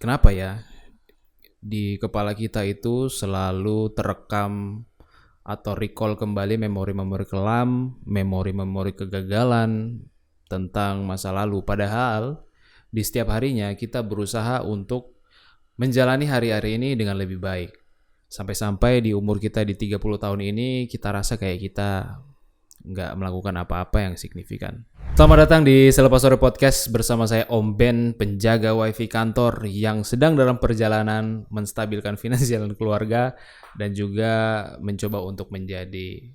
Kenapa ya di kepala kita itu selalu terekam atau recall kembali memori-memori kelam, memori-memori kegagalan tentang masa lalu. Padahal di setiap harinya kita berusaha untuk menjalani hari-hari ini dengan lebih baik. Sampai-sampai di umur kita di 30 tahun ini kita rasa kayak kita nggak melakukan apa-apa yang signifikan. Selamat datang di Selepas Sore Podcast bersama saya Om Ben, penjaga wifi kantor yang sedang dalam perjalanan menstabilkan finansial dan keluarga dan juga mencoba untuk menjadi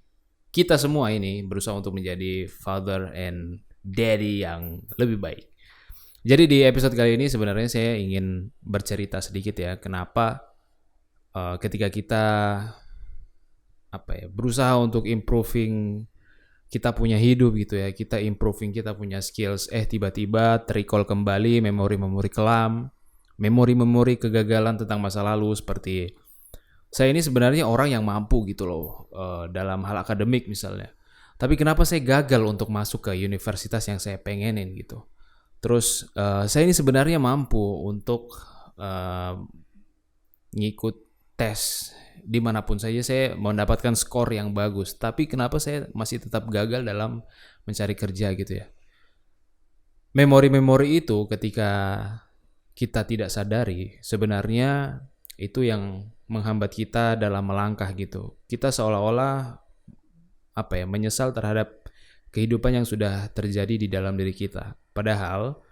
kita semua ini berusaha untuk menjadi father and daddy yang lebih baik. Jadi di episode kali ini sebenarnya saya ingin bercerita sedikit ya kenapa ketika kita berusaha untuk improving kita punya hidup gitu ya, kita improving kita punya skills, tiba-tiba terrecall kembali memori-memori kelam, memori-memori kegagalan tentang masa lalu seperti saya ini sebenarnya orang yang mampu gitu loh dalam hal akademik misalnya. Tapi kenapa saya gagal untuk masuk ke universitas yang saya pengenin gitu. Terus saya ini sebenarnya mampu untuk ngikut tes dimanapun saja saya mendapatkan skor yang bagus. Tapi kenapa saya masih tetap gagal dalam mencari kerja gitu ya. Memori-memori itu ketika kita tidak sadari sebenarnya itu yang menghambat kita dalam melangkah gitu. Kita seolah-olah menyesal terhadap kehidupan yang sudah terjadi di dalam diri kita. Padahal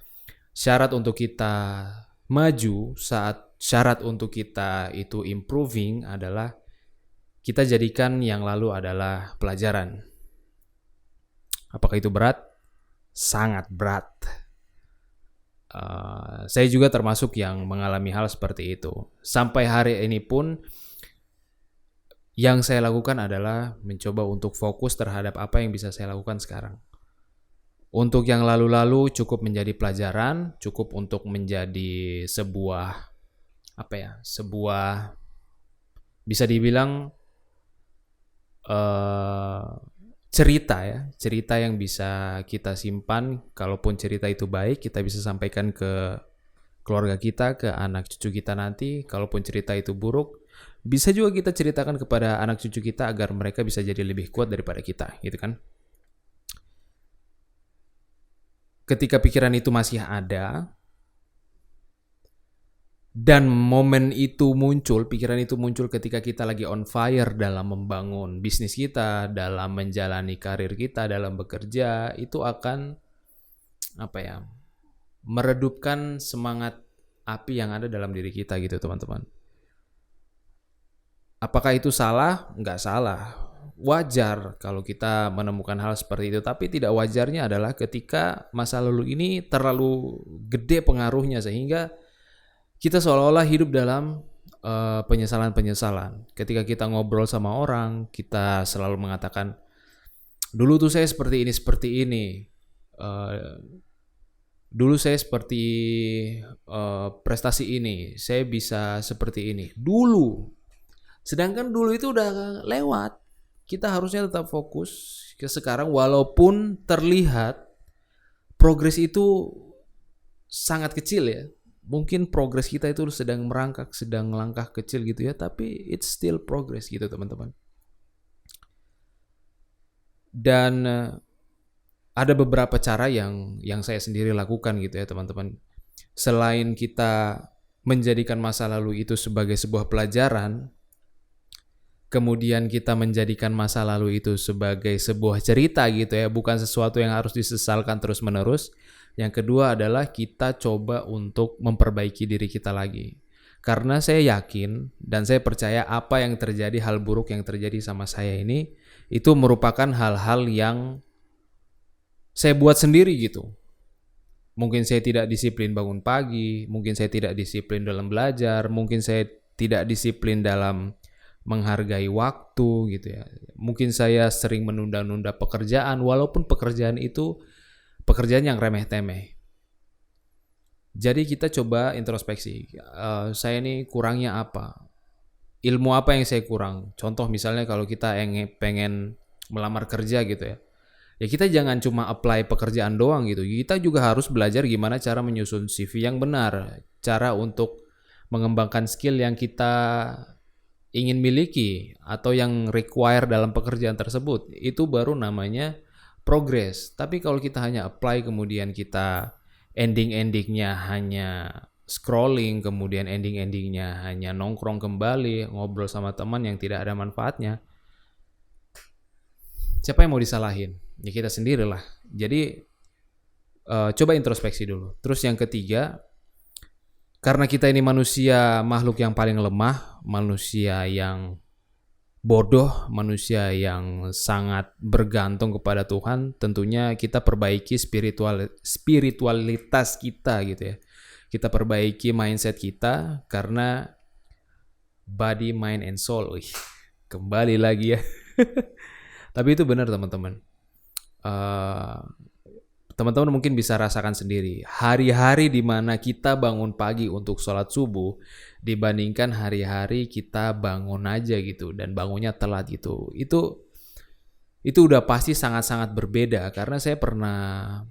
syarat untuk kita maju, syarat untuk kita itu improving adalah kita jadikan yang lalu adalah pelajaran. Apakah itu berat? Sangat berat. Saya juga termasuk yang mengalami hal seperti itu. Sampai hari ini pun yang saya lakukan adalah mencoba untuk fokus terhadap apa yang bisa saya lakukan sekarang. Untuk yang lalu-lalu cukup menjadi pelajaran, cukup untuk menjadi sebuah bisa dibilang cerita yang bisa kita simpan. Kalaupun cerita itu baik, kita bisa sampaikan ke keluarga kita, ke anak cucu kita nanti. Kalaupun cerita itu buruk, bisa juga kita ceritakan kepada anak cucu kita agar mereka bisa jadi lebih kuat daripada kita, gitu kan? Ketika pikiran itu masih ada dan momen itu muncul, pikiran itu muncul ketika kita lagi on fire dalam membangun bisnis kita, dalam menjalani karir kita, dalam bekerja, itu akan meredupkan semangat api yang ada dalam diri kita gitu teman-teman. Apakah itu salah? Nggak salah. Wajar kalau kita menemukan hal seperti itu, tapi tidak wajarnya adalah ketika masa lalu ini terlalu gede pengaruhnya sehingga kita seolah-olah hidup dalam penyesalan-penyesalan. Ketika kita ngobrol sama orang, kita selalu mengatakan, dulu tuh saya seperti ini. Dulu saya seperti prestasi ini, saya bisa seperti ini. Dulu. Sedangkan dulu itu udah lewat. Kita harusnya tetap fokus ke sekarang walaupun terlihat progres itu sangat kecil ya. Mungkin progres kita itu sedang merangkak, sedang langkah kecil gitu ya, tapi it's still progress gitu teman-teman. Dan ada beberapa cara yang saya sendiri lakukan gitu ya teman-teman. Selain kita menjadikan masa lalu itu sebagai sebuah pelajaran, kemudian kita menjadikan masa lalu itu sebagai sebuah cerita gitu ya, bukan sesuatu yang harus disesalkan terus-menerus. Yang kedua adalah kita coba untuk memperbaiki diri kita lagi. Karena saya yakin dan saya percaya apa yang terjadi, hal buruk yang terjadi sama saya ini, itu merupakan hal-hal yang saya buat sendiri gitu. Mungkin saya tidak disiplin bangun pagi, mungkin saya tidak disiplin dalam belajar, mungkin saya tidak disiplin dalam menghargai waktu gitu ya. Mungkin saya sering menunda-nunda pekerjaan walaupun pekerjaan itu pekerjaan yang remeh-temeh. Jadi kita coba introspeksi. Saya ini kurangnya apa? Ilmu apa yang saya kurang? Contoh misalnya kalau kita pengen melamar kerja gitu ya. Ya kita jangan cuma apply pekerjaan doang gitu. Kita juga harus belajar gimana cara menyusun CV yang benar, cara untuk mengembangkan skill yang kita ingin miliki atau yang require dalam pekerjaan tersebut. Itu baru namanya progress. Tapi kalau kita hanya apply kemudian kita ending-endingnya hanya scrolling, kemudian ending-endingnya hanya nongkrong kembali, ngobrol sama teman yang tidak ada manfaatnya, siapa yang mau disalahin? Ya kita sendirilah. Jadi coba introspeksi dulu. Terus yang ketiga, karena kita ini manusia makhluk yang paling lemah, manusia yang bodoh, manusia yang sangat bergantung kepada Tuhan, tentunya kita perbaiki spiritualitas kita gitu ya. Kita perbaiki mindset kita karena body, mind, and soul. Kembali lagi ya. Tapi itu benar teman-teman. Teman-teman mungkin bisa rasakan sendiri. Hari-hari di mana kita bangun pagi untuk sholat subuh dibandingkan hari-hari kita bangun aja gitu dan bangunnya telat gitu. Itu udah pasti sangat-sangat berbeda karena saya pernah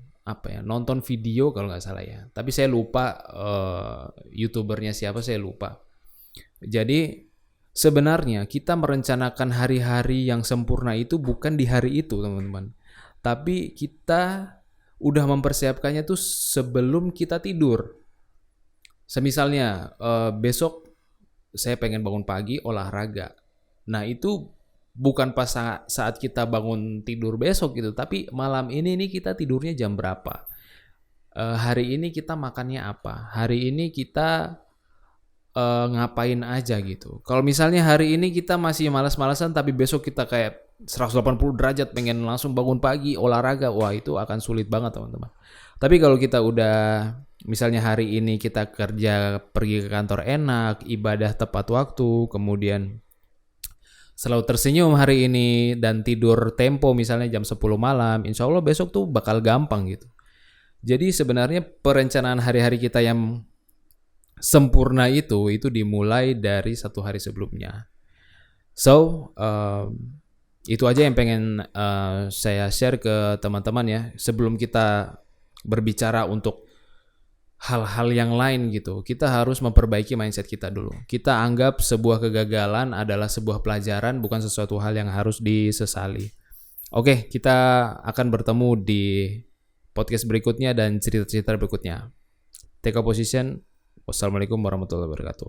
nonton video kalau nggak salah ya. Tapi saya lupa YouTubernya siapa, saya lupa. Jadi sebenarnya kita merencanakan hari-hari yang sempurna itu bukan di hari itu teman-teman. Tapi kita udah mempersiapkannya tuh sebelum kita tidur. Semisalnya besok saya pengen bangun pagi olahraga. Nah itu bukan pas saat kita bangun tidur besok gitu, tapi malam ini nih kita tidurnya jam berapa. Hari ini kita makannya apa. Hari ini kita ngapain aja gitu. Kalau misalnya hari ini kita masih malas-malasan tapi besok kita kayak 180 derajat pengen langsung bangun pagi olahraga, wah itu akan sulit banget teman-teman. Tapi kalau kita udah misalnya hari ini kita kerja pergi ke kantor enak, ibadah tepat waktu, kemudian selalu tersenyum hari ini dan tidur tempo misalnya jam 10 malam, insya Allah besok tuh bakal gampang gitu. Jadi sebenarnya perencanaan hari-hari kita yang sempurna itu dimulai dari satu hari sebelumnya. So, itu aja yang pengen saya share ke teman-teman ya. Sebelum kita berbicara untuk hal-hal yang lain gitu, kita harus memperbaiki mindset kita dulu. Kita anggap sebuah kegagalan adalah sebuah pelajaran, bukan sesuatu hal yang harus disesali. Oke, kita akan bertemu di podcast berikutnya dan cerita-cerita berikutnya. Take a position. Wassalamualaikum warahmatullahi wabarakatuh.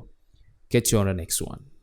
Catch you on the next one.